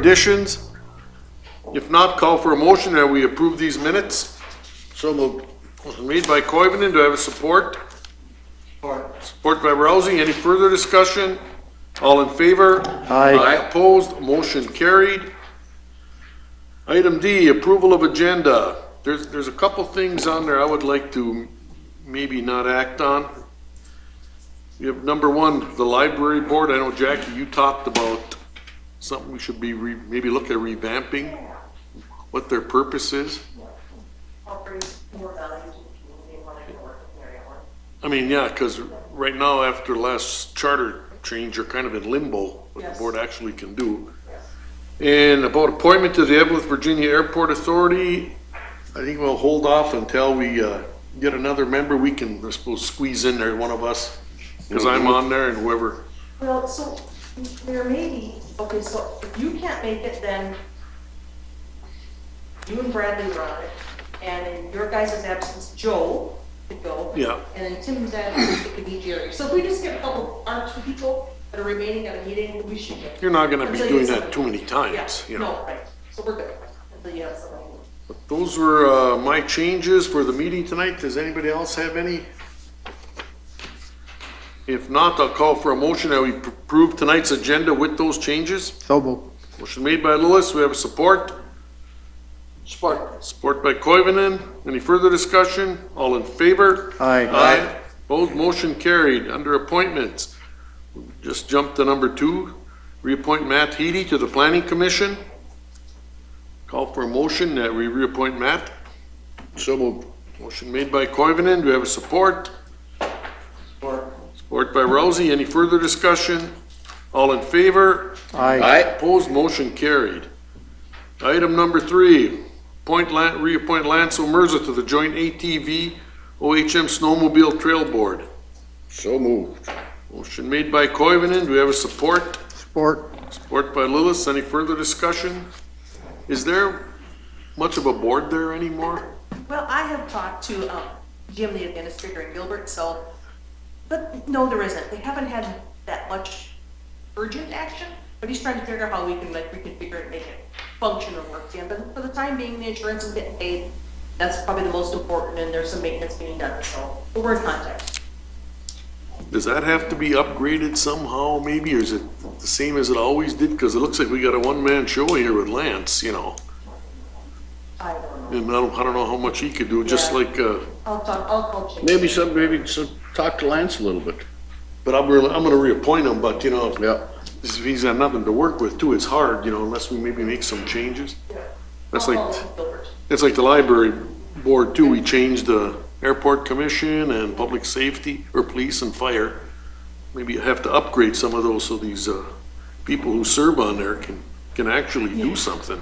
additions? If not, call for a motion that we approve these minutes. So moved. Motion made by Koivunen. Do I have a support? Support by Rousey. Any further discussion? All in favor? Aye. Opposed? Motion carried. Item D, approval of agenda. There's a couple things on there I would like to maybe not act on. We have number one, the library board. I know, Jackie, you talked about something we should be maybe look at revamping, what their purpose is. I mean, yeah, because right now after last charter change, you're kind of in limbo what the board actually can do. And about appointment to the Eveleth, Virginia Airport Authority, I think we'll hold off until we get another member. We can, I suppose, squeeze in there, one of us, because I'm on there and whoever. Well, so there may be, okay, so if you can't make it, then you and Bradley run it, and in your guys' absence, Joe could go. Yeah. And in Tim's absence, it could be Jerry. So if we just get a couple, two people that are remaining at a meeting, we should get. You're not going to be doing that too many times, Yeah, you know. no, right. So we're good until you have somebody. But those were my changes for the meeting tonight. Does anybody else have any? If not, I'll call for a motion that we approve tonight's agenda with those changes. So moved. Motion made by Lewis. We have a support. Support. Support by Koivunen. Any further discussion? All in favor? Aye. Aye. Opposed? Motion carried. Under appointments, just jump to number 2. Reappoint Matt Heedy to the Planning Commission. Call for a motion that we reappoint Matt. So moved. Motion made by Koivunen. Do we have a support? Support. Support by Rousey. Any further discussion? All in favor? Aye. Opposed? Motion carried. Item number 3, reappoint Lance Omerza to the Joint ATV OHM Snowmobile Trail Board. So moved. Motion made by Koivunen. Do we have a support? Support. Support by Lillis. Any further discussion? Is there much of a board there anymore? Well, I have talked to Jim, the administrator in Gilbert, so, but no, there isn't. They haven't had that much urgent action, but he's trying to figure out how we can like reconfigure it, make it function or work. Yeah, but for the time being, the insurance is getting paid. That's probably the most important, and there's some maintenance being done, so but we're in contact. Does that have to be upgraded somehow maybe, or is it the same as it always did? Because it looks like we got a one-man show here with Lance, you know. I don't know. And I don't know how much he could do, just like, I'll call Jim. Maybe talk to Lance a little bit. but I'm gonna reappoint him, but you know, Yeah. if he's got nothing to work with too, it's hard, you know, unless we maybe make some changes. That's I'll like, call Gilbert. it's like the library board too. We changed the airport commission and public safety, or police and fire. Maybe you have to upgrade some of those so these people who serve on there can actually do something.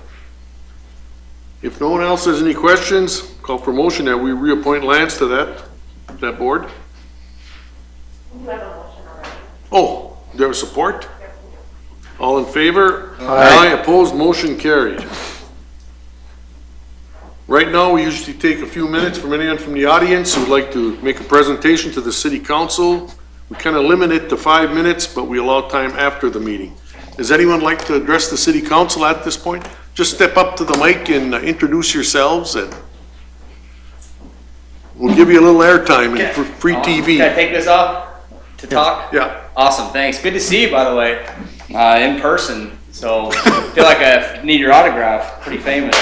If no one else has any questions, call for motion that we reappoint Lance to that board. You have a motion already. Oh, do you have support? All in favor? Aye. Opposed? Motion carried. Right now, we usually take a few minutes from anyone from the audience who would like to make a presentation to the city council. We kind of limit it to 5 minutes, but we allow time after the meeting. Does anyone like to address the city council at this point? Just step up to the mic and introduce yourselves, and we'll give you a little airtime and for free TV. Can I take this off to talk? Yeah. Awesome, thanks. Good to see you, by the way, in person. So I feel like I need your autograph. Pretty famous.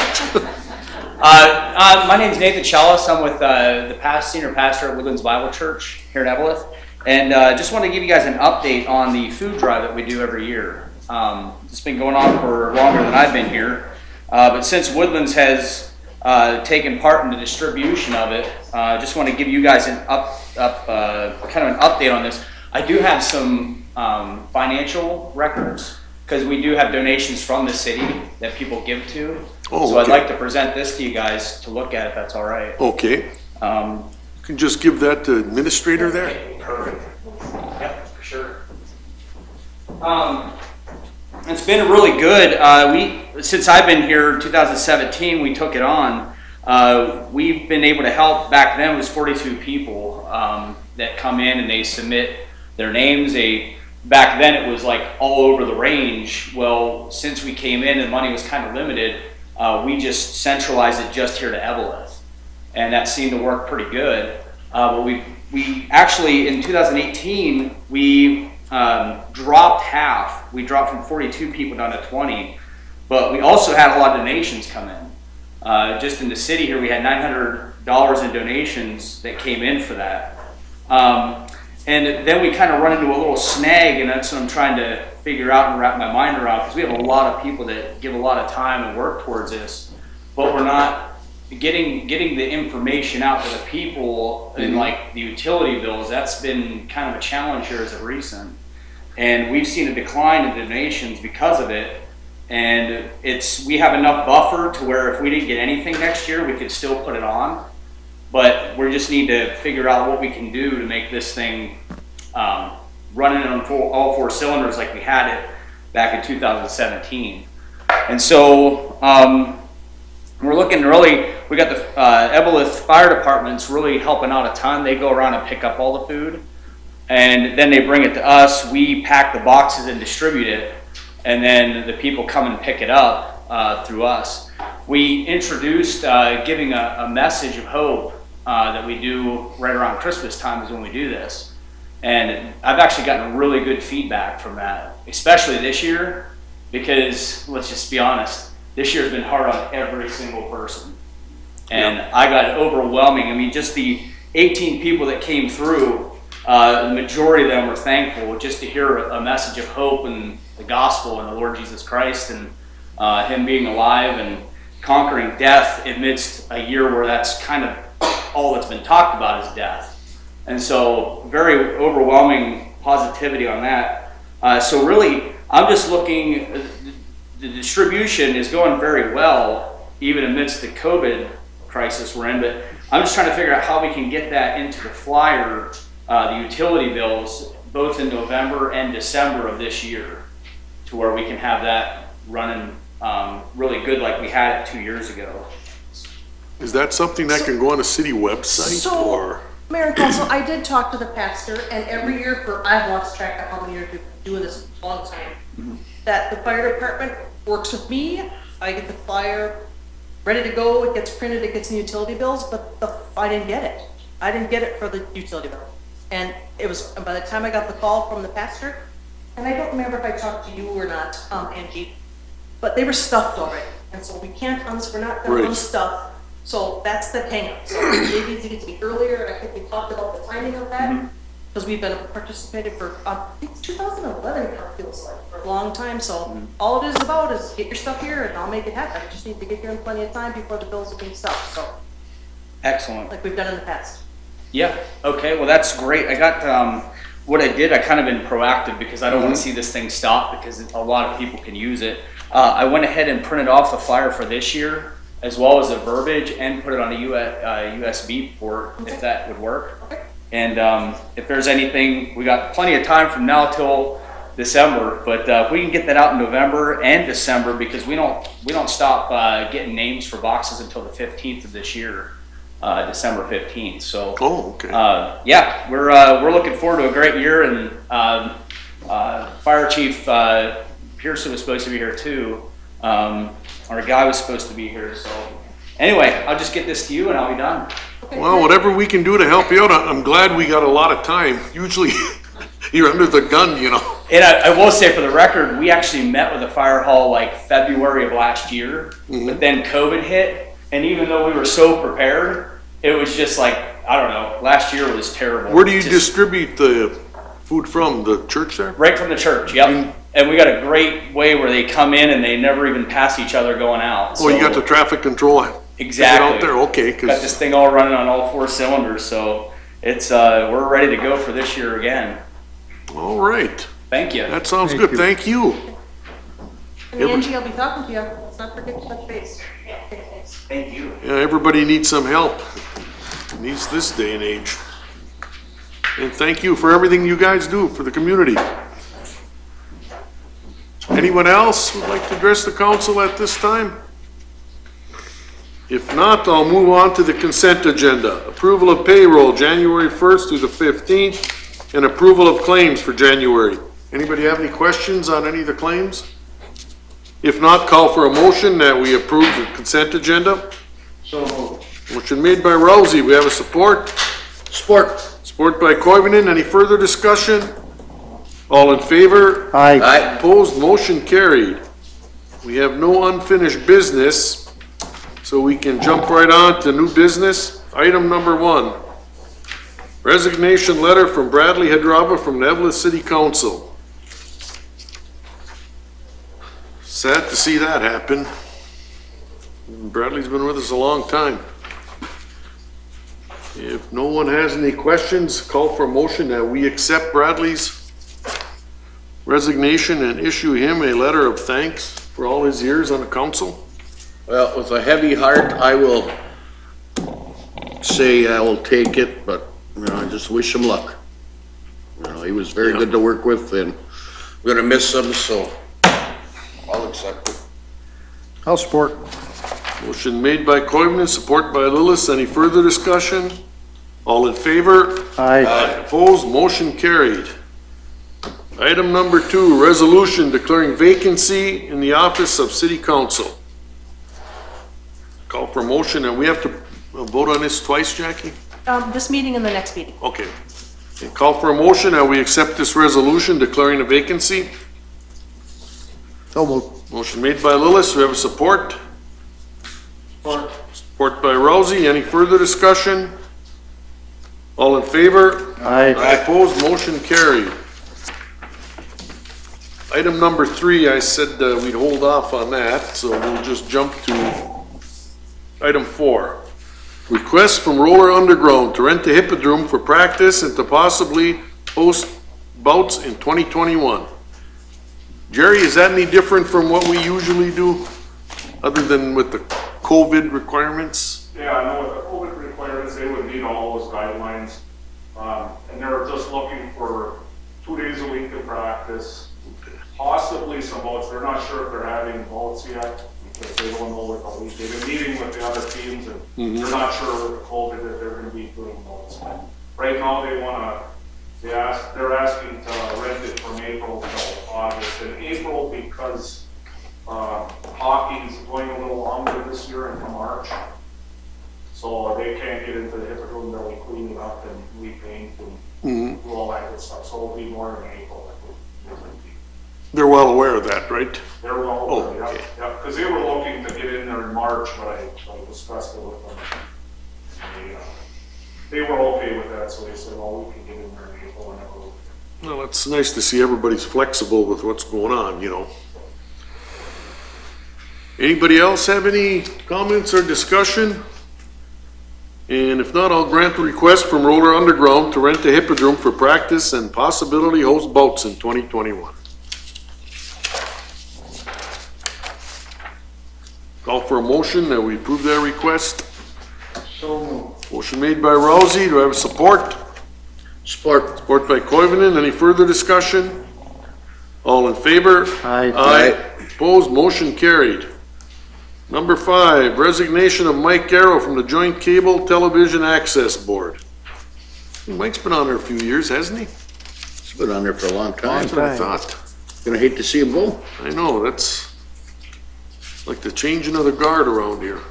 My name is Nathan Chalice. I'm with the senior pastor at Woodlands Bible Church here in Eveleth. And just want to give you guys an update on the food drive that we do every year. It's been going on for longer than I've been here. But since Woodlands has taken part in the distribution of it, just want to give you guys an kind of an update on this. I do have some financial records because we do have donations from the city that people give to. Oh, so I'd okay. like to present this to you guys to look at if that's all right. Okay. You can just give that to administrator there. Okay, perfect. Yep, for sure. It's been really good. Since I've been here, 2017, we took it on. We've been able to help. Back then, it was 42 people that come in and they submit their names. They back then it was like all over the range. Well, since we came in and money was kind of limited, we just centralized it just here to Eveleth, and that seemed to work pretty good. But we actually, in 2018, we dropped half. We dropped from 42 people down to 20, but we also had a lot of donations come in. Just in the city here, we had $900 in donations that came in for that. And then we kind of run into a little snag, and that's what I'm trying to figure out and wrap my mind around, because we have a lot of people that give a lot of time and work towards this, but we're not getting the information out to the people. And like the utility bills, that's been kind of a challenge here as of recent. And we've seen a decline in donations because of it. And we have enough buffer to where if we didn't get anything next year, we could still put it on. But we just need to figure out what we can do to make this thing running on all four cylinders like we had it back in 2017. And so we're looking really, we got the Eveleth Fire Department's really helping out a ton. They go around and pick up all the food, and then they bring it to us. We pack the boxes and distribute it, and then the people come and pick it up through us. We introduced giving a message of hope that we do right around Christmas time is when we do this. And I've actually gotten really good feedback from that, especially this year, because let's just be honest, this year has been hard on every single person. And I got overwhelming. I mean, just the 18 people that came through, the majority of them were thankful just to hear a message of hope and the gospel and the Lord Jesus Christ and Him being alive and conquering death amidst a year where that's kind of all that's been talked about is death. And so very overwhelming positivity on that. So really, I'm just looking, the distribution is going very well, even amidst the COVID crisis we're in, but I'm just trying to figure out how we can get that into the flyer, the utility bills, both in November and December of this year, to where we can have that running really good like we had it 2 years ago. Is that something that can go on a city website or? Mayor and Council, I did talk to the pastor, and every year I've lost track of how many years we've been doing this a long time, that the fire department works with me. I get the flyer ready to go, it gets printed, it gets in utility bills, but I didn't get it. I didn't get it for the utility bill. And it was, by the time I got the call from the pastor, and I don't remember if I talked to you or not, Angie, but they were stuffed already. And so we can't, we're not going to unstuff. So that's the hang up. So maybe it needs to be earlier. I think we talked about the timing of that, because we've been participating for, I think 2011 it feels like, for a long time. So all it is about is get your stuff here and I'll make it happen. I just need to get here in plenty of time before the bills are being stuffed. So excellent. like we've done in the past. Yeah, okay, well that's great. I got, what I did, I kind of been proactive because I don't want to see this thing stop because a lot of people can use it. I went ahead and printed off the flyer for this year, as well as the verbiage, and put it on a USB port, if that would work. Okay. And if there's anything, we got plenty of time from now till December, but if we can get that out in November and December, because we don't stop getting names for boxes until the 15th of this year, December 15th. So okay. yeah, we're looking forward to a great year, and Fire Chief Pearson was supposed to be here too. Our guy was supposed to be here, so anyway, I'll just get this to you and I'll be done. Okay, Well, whatever we can do to help you out, I'm glad we got a lot of time. Usually you're under the gun, you know. And I will say, for the record, we actually met with the fire hall like February of last year, but then COVID hit, and even though we were so prepared, it was just like, I don't know, last year was terrible. Where do you distribute the food from? The church there? Right from the church, yep. And we got a great way where they come in and they never even pass each other going out. Oh, you got the traffic control exactly out there? Okay. Got this thing all running on all four cylinders, so it's we're ready to go for this year again. All right. Thank you. That sounds good. Thank you. And Angie, I'll be talking to you. Let's not forget to touch base. Thank you. Yeah, everybody needs some help. Needs this day and age. And thank you for everything you guys do for the community. Anyone else would like to address the council at this time? If not, I'll move on to the consent agenda. Approval of payroll January 1st through the 15th, and approval of claims for January. Anybody have any questions on any of the claims? If not, call for a motion that we approve the consent agenda. So moved. Motion made by Rousey. We have a support. Support. Support by Koivunen. Any further discussion? All in favor? Aye. Opposed? Motion carried. We have no unfinished business, so we can jump right on to new business. Item number 1. Resignation letter from Bradley Hadrava from the Eveleth City Council. Sad to see that happen. Bradley's been with us a long time. If no one has any questions, call for a motion that we accept Bradley's resignation and issue him a letter of thanks for all his years on the council. Well, with a heavy heart, I will say I will take it, but, you know, I just wish him luck. You know, he was very good to work with, and we're gonna miss him, so I'll accept it. I'll support. Motion made by Koivunen, support by Lillis. Any further discussion? All in favor? Aye. Opposed? Motion carried. Item number 2, resolution declaring vacancy in the office of city council. Call for motion, and we have to vote on this twice, Jackie? This meeting and the next meeting. Okay. And call for a motion that we accept this resolution declaring a vacancy. So moved. Motion made by Lillis. We have a support. Support by Rousey. Any further discussion? All in favor? Aye. Opposed? Motion carried. Item number 3, I said we'd hold off on that, so we'll just jump to item 4. Request from Roller Underground to rent the Hippodrome for practice and to possibly host bouts in 2021. Jerry, is that any different from what we usually do, other than with the COVID requirements? Yeah, I know with the COVID requirements, they would meet all those guidelines. And they're just looking for 2 days a week of practice, possibly some boats. They're not sure if they're having boats yet, because they don't know what the league. They've been meeting with the other teams, and they're not sure with the COVID that they're gonna be doing boats. Right now, they're asking to rent it from April till August. And April, because hockey's going a little longer this year into March, so they can't get into the Hippodrome until we clean it up and repaint and do all that good stuff. So it'll be more in April. They're well aware of that, right? They're well, Oh, yeah, okay. yeah, because they were looking to get in there in March, but I discussed it with them. They were okay with that, so they said, well, we can get in there in April whenever. Well, it's nice to see everybody's flexible with what's going on, you know. Anybody else have any comments or discussion? And if not, I'll grant the request from Roller Underground to rent the Hippodrome for practice and possibility host bouts in 2021. Call for a motion that we approve that request. So moved. Motion made by Rousey. Do I have a support? Support. Support by Koivunen. Any further discussion? All in favor? Aye. Aye. Opposed? Motion carried. Number 5, resignation of Mike Garrow from the Joint Cable Television Access Board. Mike's been on there a few years, hasn't he? He's been on there for a long time. That's what I thought. Gonna hate to see him go. I know, that's like the changing of the guard around here.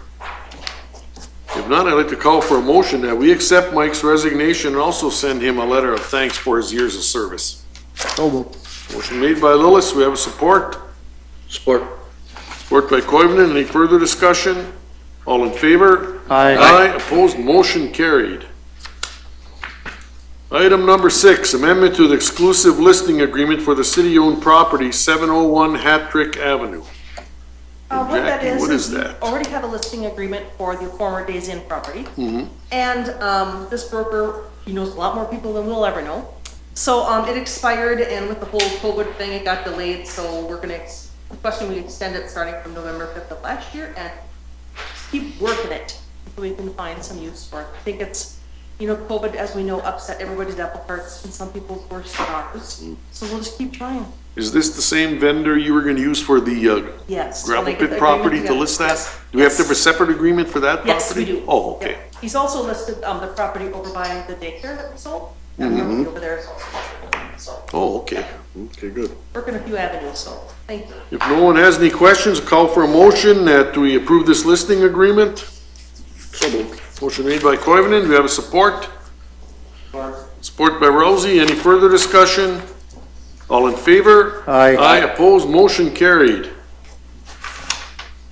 If not, I'd like to call for a motion that we accept Mike's resignation and also send him a letter of thanks for his years of service. So moved. Motion made by Lillis. We have a support. Support. Support by Koivunen. Any further discussion? All in favor? Aye. Aye. Opposed? Motion carried. Item number 6, amendment to the exclusive listing agreement for the city-owned property, 701 Hattrick Avenue. What that Jackie, what is we that? already have a listing agreement for the former Days Inn property. And this broker, he knows a lot more people than we'll ever know. So it expired, and with the whole COVID thing, it got delayed, so we're gonna requesting we extend it starting from November 5th of last year and just keep working it so we can find some use for it. I think it's, you know, COVID, as we know, upset everybody's apple carts and some people's worse than ours. So we'll just keep trying. Is this the same vendor you were gonna use for the Yes. gravel when they get pit the property agreement to together. list that? Yes. Do we have to have a separate agreement for that property? Yes, we do. Oh, okay. Yep. He's also listed the property over by the daycare that we sold. Over there is also, so, Oh, okay. Okay, good. working a few avenues, so, thank you. If no one has any questions, call for a motion that we approve this listing agreement. So moved. Motion made by Koivunen, do we have a support? Support by Rousey, any further discussion? All in favor? Aye. Aye, opposed, motion carried.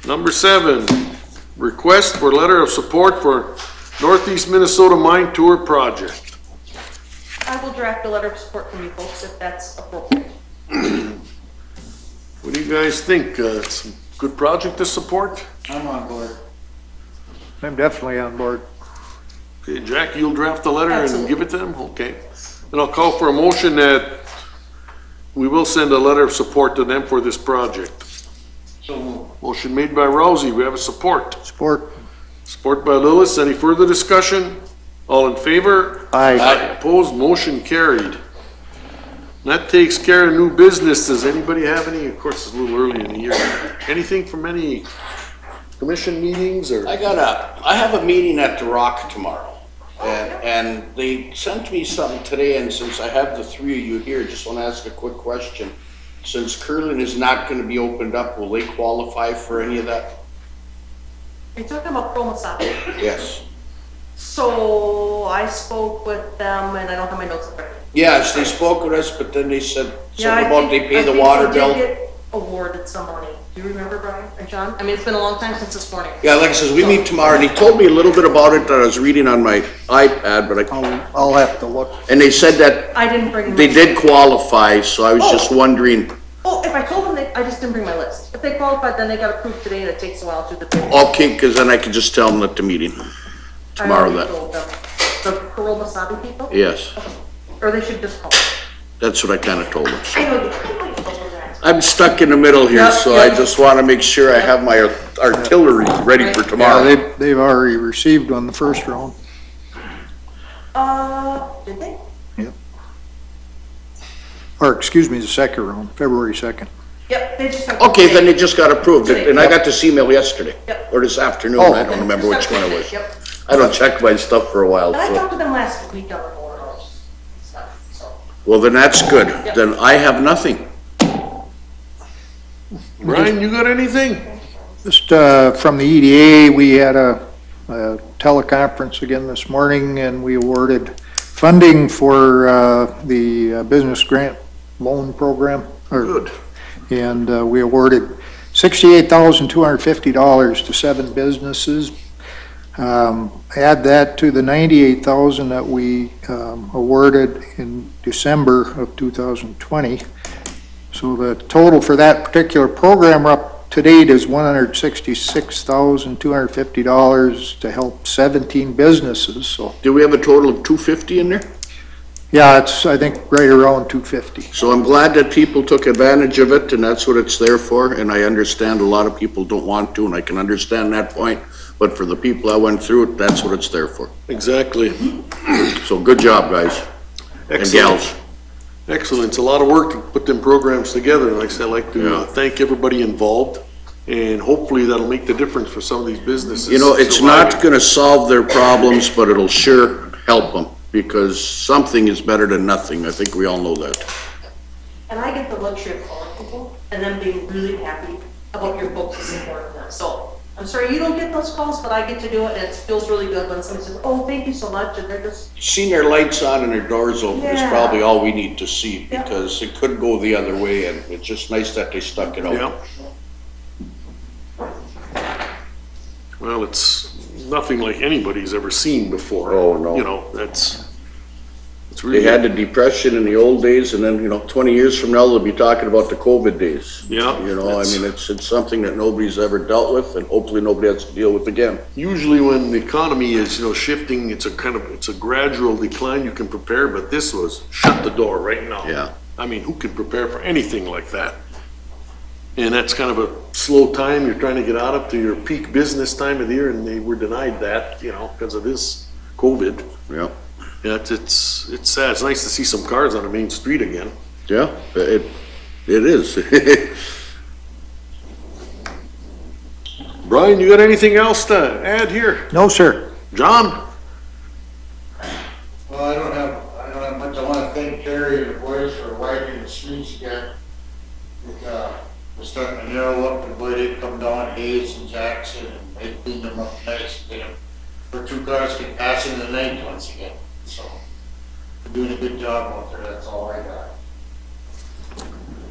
Number 7, request for letter of support for Northeast Minnesota Mine Tour Project. I will draft a letter of support from you folks if that's appropriate. What do you guys think? It's a good project to support? I'm on board. I'm definitely on board. Okay, Jack, you'll draft the letter and Absolutely. give it to them? Okay. Then I'll call for a motion that we will send a letter of support to them for this project. Motion made by Rousey, we have a support. Support. Support by Lillis, any further discussion? All in favor? Aye. Opposed, motion carried. That takes care of new business. Does anybody have any? Of course, it's a little early in the year. Anything from any commission meetings or? I have a meeting at the Rock tomorrow. And they sent me something today, and since I have the three of you here, just want to ask a quick question. Since curling is not going to be opened up, will they qualify for any of that? Are you talking about Chromosoft? Yes. So I spoke with them and I don't have my notes in front of me. Yes, they spoke with us, but then they said Yeah, something I about they think- pay I the think water they bill. did get awarded some money. Do you remember, Brian or John? I mean, it's been a long time since this morning. Yeah, like I says, we meet tomorrow, and he told me a little bit about it that I was reading on my iPad, but I'll have to look. and they said that I didn't bring. they my- did qualify, so I was just wondering, Oh, if I told them I just didn't bring my list. If they qualified, then they got approved today and it takes a while to the. okay, because then I could just tell them at the meeting tomorrow that, The Kuromasabi people? yes, Or they should just call. that's what I kind of told them. I know you told them that. I'm stuck in the middle here, Yep, so I yep. just want to make sure I have my artillery ready for Right. tomorrow. Yeah, they've already received on the first round. Did they? Or, excuse me, the second round, February 2nd. Yep, they just. Okay, then it just got approved, and I got this email yesterday, Yep. or this afternoon, Oh. I don't remember which one it was. Yep. I don't check my stuff for a while, And I so. talked to them last week on the board or stuff, so. Well, then that's good. Then I have nothing. Brian, you got anything? Just from the EDA, we had a teleconference again this morning, and we awarded funding for the business grant loan program. Good. And we awarded $68,250 to 7 businesses. Add that to the $98,000 that we awarded in December of 2020. So the total for that particular program up to date is $166,250 to help 17 businesses. So, Do we have a total of 250 in there? yeah, it's, I think, right around 250. So I'm glad that people took advantage of it, and that's what it's there for, and I understand a lot of people don't want to, and I can understand that point, but for the people that went through it, that's what it's there for. Exactly. So good job, guys and Excellent. gals. Excellent. It's a lot of work to put them programs together. And like I said, I'd like to Yeah. thank everybody involved. And hopefully that'll make the difference for some of these businesses. You know, it's surviving. not gonna solve their problems, but it'll sure help them, because something is better than nothing. I think we all know that. And I get the luxury of calling people and them being really happy about your folks and supporting them. So I'm sorry you don't get those calls, but I get to do it and it feels really good when somebody says, oh, thank you so much. And they're just, Seeing their lights on and their doors open is Yeah. probably all we need to see, Yeah. because it could go the other way, and it's just nice that they stuck it out. Yeah. Well, it's nothing like anybody's ever seen before. Oh, no. You know, it's They really. had the depression in the old days, and then, 20 years from now, they'll be talking about the COVID days. Yeah, I that's- mean, it's something that nobody's ever dealt with, and hopefully nobody has to deal with again. Usually when the economy is, shifting, it's a gradual decline, you can prepare, but this was shut the door right now. Yeah. I mean, who could prepare for anything like that? And that's kind of a slow time, you're trying to get out of to your peak business time of the year, and they were denied that, because of this COVID. Yeah. Yeah, it's sad. It's nice to see some cars on the main street again. Yeah, it is. Brian, you got anything else to add here? No, sir. John? Well, I don't have streets again. We're starting to narrow up, and boy, they come down Hayes and Jackson, and they clean them up nice, get them, where 2 cars can pass in the night once again, so. We're doing a good job out there, that's all I got.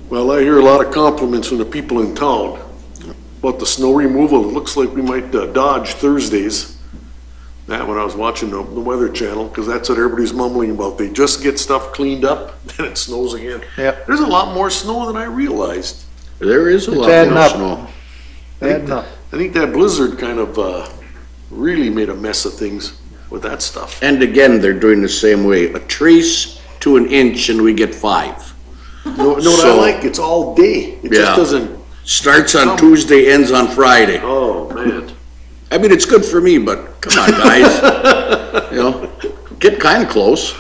Well, I hear a lot of compliments from the people in town about the snow removal. It looks like we might dodge Thursdays. That when I was watching the Weather Channel, because that's what everybody's mumbling about. They just get stuff cleaned up, then it snows again. Yep. There's a lot more snow than I realized. There is a It's lot adding more up. snow. Adding up. I think that blizzard kind of really made a mess of things with that stuff. And again, they're doing the same way, a trace to an inch and we get 5. No, what I So- like, it's all day. It Yeah. just doesn't, Starts on Tuesday, ends on Friday. oh, man. I mean, it's good for me, but come on, guys. You know, get kind of close.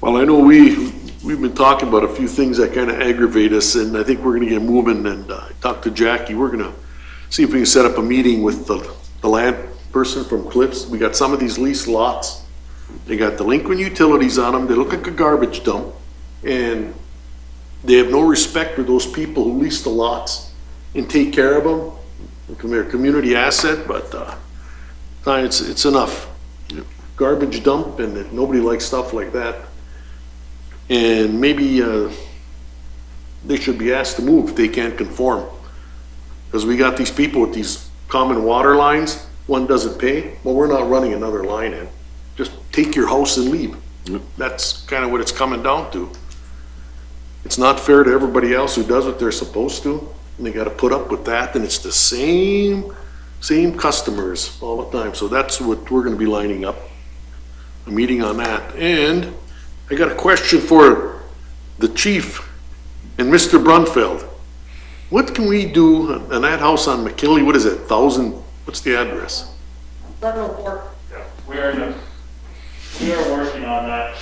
Well, I know we've been talking about a few things that kind of aggravate us, and I think we're gonna get moving, and I talked to Jackie. We're gonna see if we can set up a meeting with the land person from Cliffs. We got some of these leased lots. They got delinquent utilities on them. They look like a garbage dump, and they have no respect for those people who lease the lots and take care of them. They're a community asset, but it's enough. Garbage dump, and nobody likes stuff like that. And maybe they should be asked to move if they can't conform. Because we got these people with these common water lines, one doesn't pay, well, we're not running another line in. Just take your house and leave. That's kind of what it's coming down to. It's not fair to everybody else who does what they're supposed to, and they gotta put up with that, and it's the same customers all the time. So that's what we're gonna be lining up, a meeting on that. And I got a question for the chief and Mr. Brunfeld. What can we do on that house on McKinley? What is it, 1000, what's the address? 1104. Yeah, we are working on that.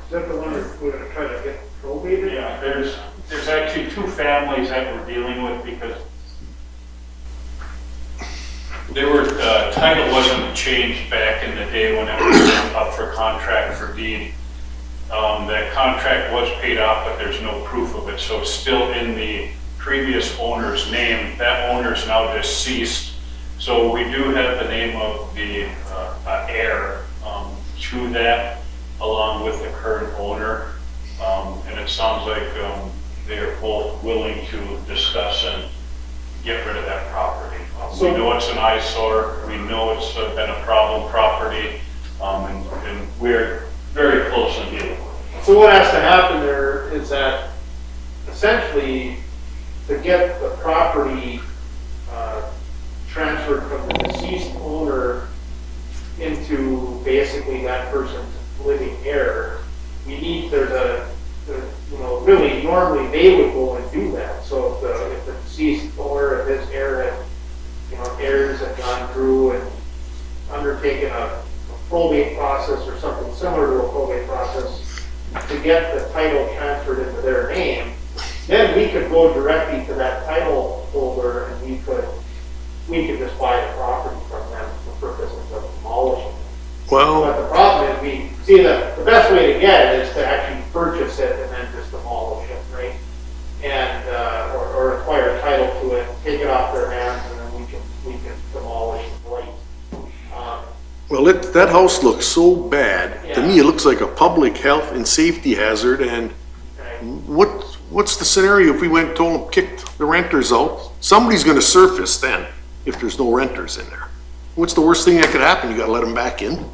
Is that the one that we're gonna try to get probated? Yeah, there's actually 2 families that we're dealing with because they were, title wasn't changed back in the day when it was up for contract for deed. That contract was paid off, but there's no proof of it, so it's still in the previous owner's name. That owner's now deceased, so we do have the name of the heir to that, along with the current owner, and it sounds like they are both willing to discuss and get rid of that property. We know it's an eyesore, we know it's been a problem property, and we're very close in dealing with it. So what has to happen there is that essentially to get the property transferred from the deceased owner into basically that person's living heir, we need, really normally they would go and do that. So if the deceased owner, if his heir had, heirs had gone through and undertaken a probate process or something similar to a probate process to get the title transferred into their name, then we could go directly to that title holder and we could just buy the property from them for purposes of demolishing it. Well, But the problem is the best way to get it is to actually purchase it and then just demolish it, right? And, or acquire title to it, take it off their hands, and then we can demolish it, right? well, that house looks so bad. To me, it looks like a public health and safety hazard, and what's the scenario if we went and told them, kicked the renters out? Somebody's gonna surface then, if there's no renters in there. What's the worst thing that could happen? You gotta let them back in?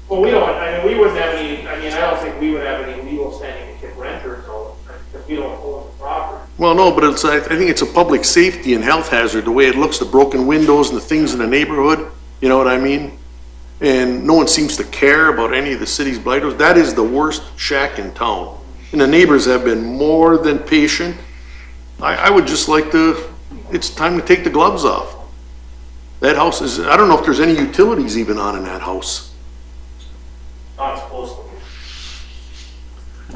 Well, we wouldn't have any, I don't think we would have any legal standing to kick renters out, because we don't own the property. Well, no, but I think it's a public safety and health hazard, the way it looks, the broken windows and the things in the neighborhood, you know what I mean? And no one seems to care about any of the city's blightos. That is the worst shack in town. And the neighbors have been more than patient. I would just like it's time to take the gloves off. That house is, I don't know if there's any utilities even on in that house. Not supposed to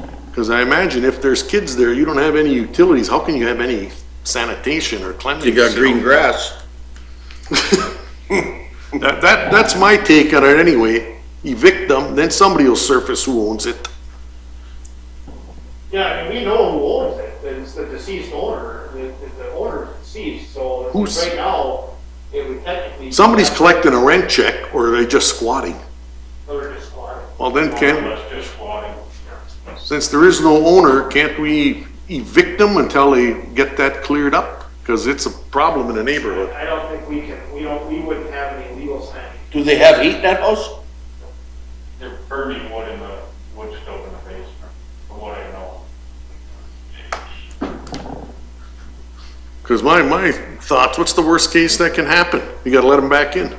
be. Because I imagine if there's kids there, you don't have any utilities, how can you have any sanitation or cleanliness? You got green grass. That's my take on it anyway. evict them, then somebody will surface who owns it. Yeah, I mean, we know who owns it, it's the deceased owner, the owner is deceased, so Who's- right now, it would technically. Somebody's collecting a rent check, or are they just squatting? They're just squatting. Well, then can't, That's just squatting. since there is no owner, can't we evict them until they get that cleared up? Because it's a problem in the neighborhood. I don't think we can, we wouldn't have any legal standing. Do they have heat in that house? They're burning wood in the wood stove in the basement, from what I know. Because my thoughts, what's the worst case that can happen? You gotta let them back in.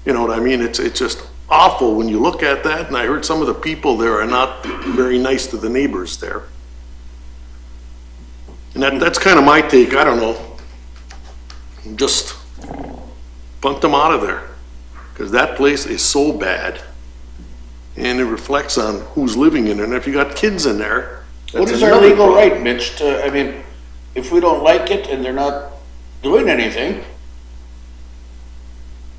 You know what I mean? It's just awful when you look at that, and I heard some of the people there are not very nice to the neighbors there. And that's kind of my take, I don't know. Just punt them out of there, because that place is so bad. And it reflects on who's living in it, and if you got kids in there, What that's is our another legal problem. right, Mitch, to, I mean, if we don't like it and they're not doing anything,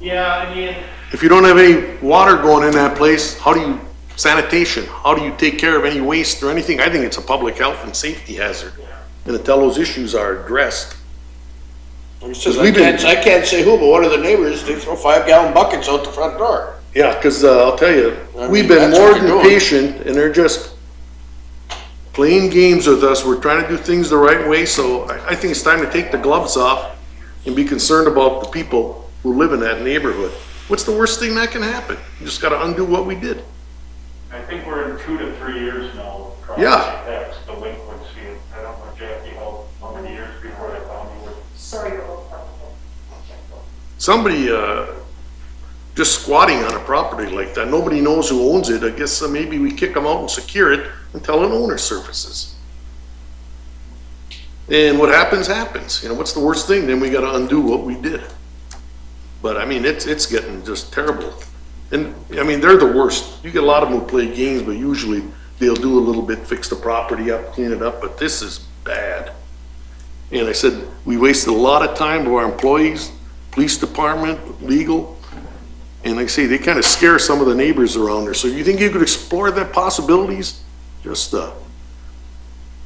Yeah, I mean, If you don't have any water going in that place, how do you, sanitation, how do you take care of any waste or anything? I think it's a public health and safety hazard. And until those issues are addressed. it says, We've been- I can't say who, but one of the neighbors, they throw 5-gallon buckets out the front door. Yeah, because I'll tell you, I mean, we've been that's more what they're than doing. patient, and they're just playing games with us. We're trying to do things the right way, so I think it's time to take the gloves off and be concerned about the people who live in that neighborhood. What's the worst thing that can happen? You just gotta undo what we did. I think we're in 2 to 3 years now. of Yeah. property tax delinquency. I don't know, Jackie, how many years before I found you were. Sorry. Somebody, just squatting on a property like that, nobody knows who owns it. I guess maybe we kick them out and secure it until an owner surfaces. And what happens, happens. You know, what's the worst thing? Then we gotta undo what we did. But I mean, it's getting just terrible. And, I mean, they're the worst. You get a lot of them who play games, but usually they'll do a little bit, fix the property up, clean it up, but this is bad. And I said, we wasted a lot of time of our employees, police department, legal. And like I say, they kind of scare some of the neighbors around there. So you think you could explore that possibilities? Just,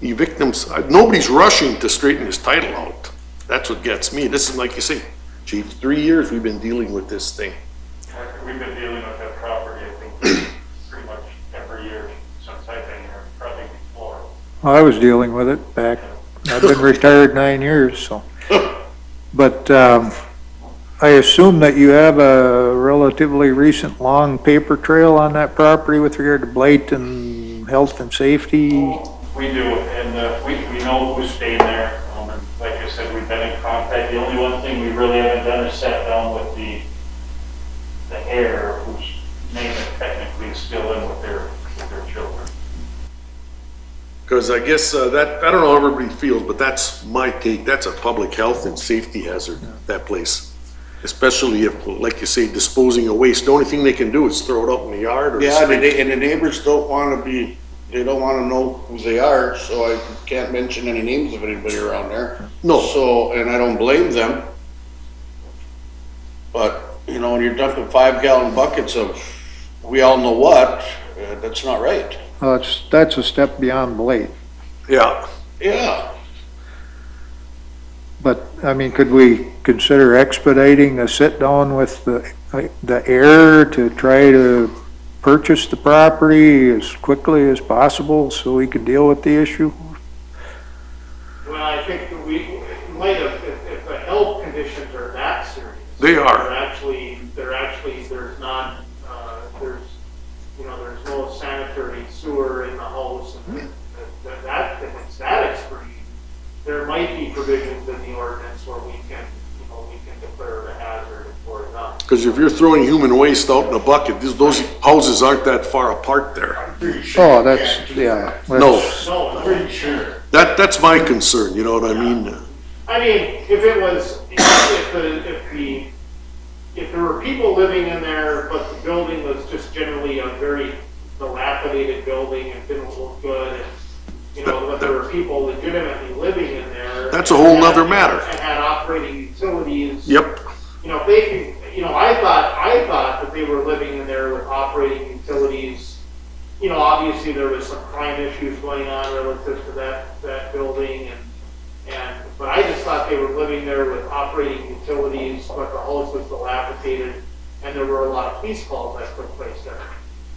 evict them. Nobody's rushing to straighten this title out. That's what gets me. This is, like you say, Chief, 3 years we've been dealing with this thing. We've been dealing with that property, I think, pretty much every year since I've been here, probably before. I was dealing with it back, I've been retired 9 years, so. But, I assume that you have a relatively recent long paper trail on that property with regard to blight and health and safety? We do, and we know who's staying there. And like I said, we've been in contact. The only one thing we really haven't done is sat down with the heir, whose name is technically still in with their children. Because I guess that, I don't know how everybody feels, but that's my take. That's a public health and safety hazard, that place. Especially if, like you say, disposing of waste. The only thing they can do is throw it out in the yard or. Yeah, and the neighbors don't wanna be, they don't wanna know who they are, so I can't mention any names of anybody around there. No. So, and I don't blame them. But, you know, when you're dumping 5-gallon buckets of, we all know what, that's not right. That's a step beyond blight. Yeah. Yeah. But, I mean, could we consider expediting a sit-down with the heir to try to purchase the property as quickly as possible so we could deal with the issue? well, I think that we, in light of, if the health conditions are that serious. They are. They're actually, there's not, there's, you know, there's no sanitary sewer in the house, and if it's that extreme, there might be provisions in the ordinance where we can, you know, we can declare it a hazard or not. Because if you're throwing human waste out in a bucket, those houses aren't that far apart there. I'm pretty sure. Oh, that's, yeah. No, No, I'm pretty sure. that's my concern, you know what I mean? I mean, if it was, if there were people living in there, but the building was just generally a very dilapidated building and didn't look good, and, you know, but there were people legitimately living in there. That's a whole nother matter. And had operating utilities. Yep. You know, if they can, you know, I thought I thought that they were living in there with operating utilities. You know, obviously there was some crime issues going on relative to that building but I just thought they were living there with operating utilities, but the house was dilapidated and there were a lot of police calls that took place there.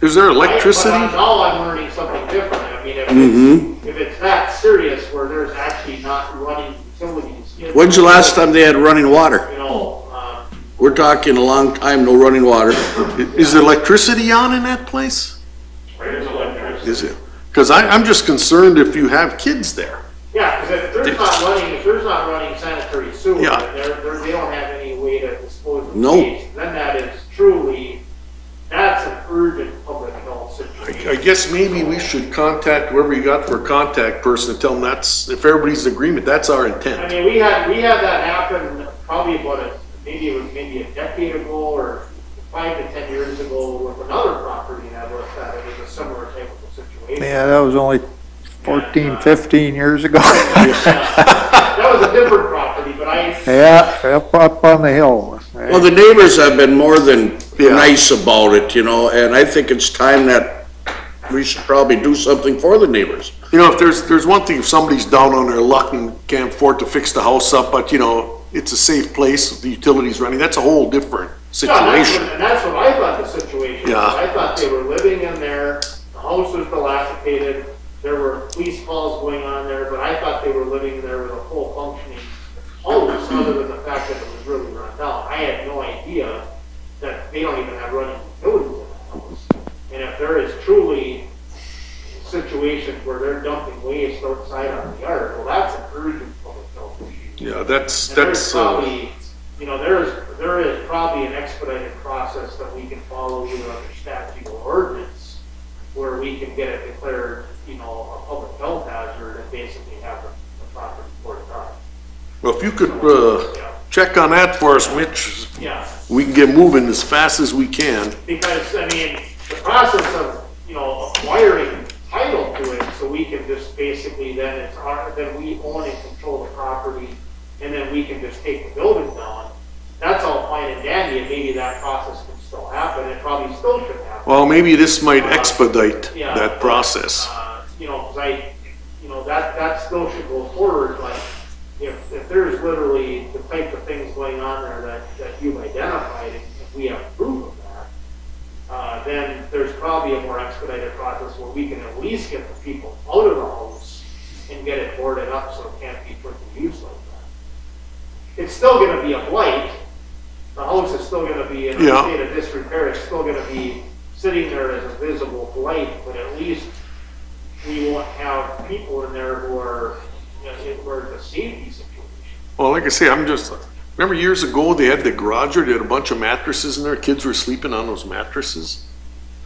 Is there electricity? But now I'm learning something different. I mean, if it's that serious where there's actually not running utilities. When's the last time they had running water? You know, We're talking a long time, no running water. Is there electricity on in that place? There's electricity. Is it? Because I'm just concerned if you have kids there. yeah, because if there's not running sanitary sewer, Yeah. and they don't have any way to dispose of No. waste, then that is truly, that's an urgent public health situation. I guess maybe we should contact whoever you got for a contact person and tell them that's, if everybody's in agreement, that's our I intent. mean, we had that happen probably maybe a decade ago or 5 to 10 years ago with another property in Eveleth that it was a similar type of a situation. Yeah, that was only 14, 15 years ago. That was a different property, but Yeah, up on the hill. Well, the neighbors have been more than Yeah. nice about it, you know, and I think it's time that we should probably do something for the neighbors. You know, if there's one thing, if somebody's down on their luck and can't afford to fix the house up, but you know, it's a safe place, the utilities running, that's a whole different situation. And that's what I thought the situation was. Yeah. I thought they were living in there, the house was dilapidated, there were police calls going on there, but I thought they were living there with a full functioning house, other than the fact that it was really run down. I had no idea that they don't even have running utilities in the house. And if there is truly situations where they're dumping waste outside on the yard, well, that's an urgent public health issue. Yeah, that's, And there's probably, you know, there is probably an expedited process that we can follow either under statute or ordinance where we can get it declared, you know, a public health hazard and basically have the property boarded up. well, if you could, Yeah. check on that for us, Mitch, Yeah, we can get moving as fast as we can. because, I mean, the process of, you know, acquiring title to it, so we can just basically then then we own and control the property, and then we can just take the building down. That's all fine and dandy, and maybe that process can still happen, it probably still should happen. Well, maybe this might expedite Yeah, that process. You know, cause you know, that still should go forward, but if there's literally the type of things going on there that you've identified, and if we have proof of that, then there's probably a more expedited process where we can at least get the people out of the house and get it boarded up so it can't be put to use like that. It's still gonna be a blight. The house is still gonna be in a Yeah. state of disrepair. It's still gonna be sitting there as a visible blight, but at least we won't have people in there who are, you know, where it's a safety situation. Well, like I say, remember years ago, they had the garage, or they had a bunch of mattresses in there, kids were sleeping on those mattresses?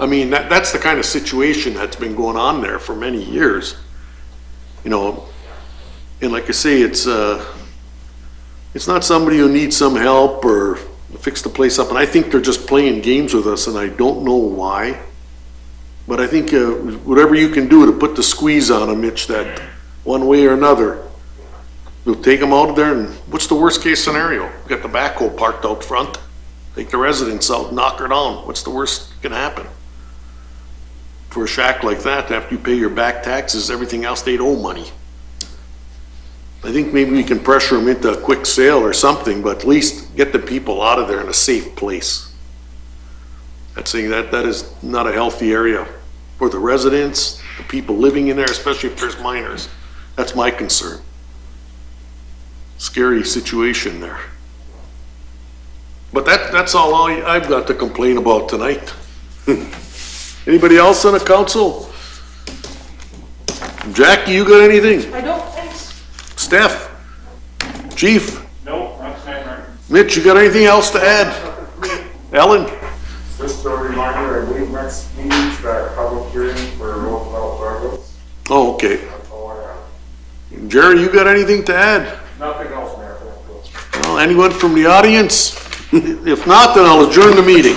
I mean, that's the kind of situation that's been going on there for many years. You know, and like I say, it's not somebody who needs some help or fix the place up, and I think they're just playing games with us, and I don't know why. But I think whatever you can do to put the squeeze on them, Mitch, that one way or another, we'll take them out of there, and what's the worst case scenario? We got the backhoe parked out front, take the residents out, knock her down. What's the worst that can happen? For a shack like that, after you pay your back taxes, everything else, they'd owe money. I think maybe we can pressure them into a quick sale or something, but at least get the people out of there in a safe place. That's saying that is not a healthy area for the residents, the people living in there, especially if there's minors. That's my concern. Scary situation there. But that's all I've got to complain about tonight. Anybody else on the council? Jackie, you got anything? I don't, thanks. Steph? Chief? No, that's not right. Mitch, you got anything else to add? Ellen? Just a reminder, I believe next meeting's that public hearing for Roosevelt Douglas. Oh, okay. That's all I have. Jerry, you got anything to add? Nothing else, Mayor. Well, anyone from the audience? If not, then I'll adjourn the meeting.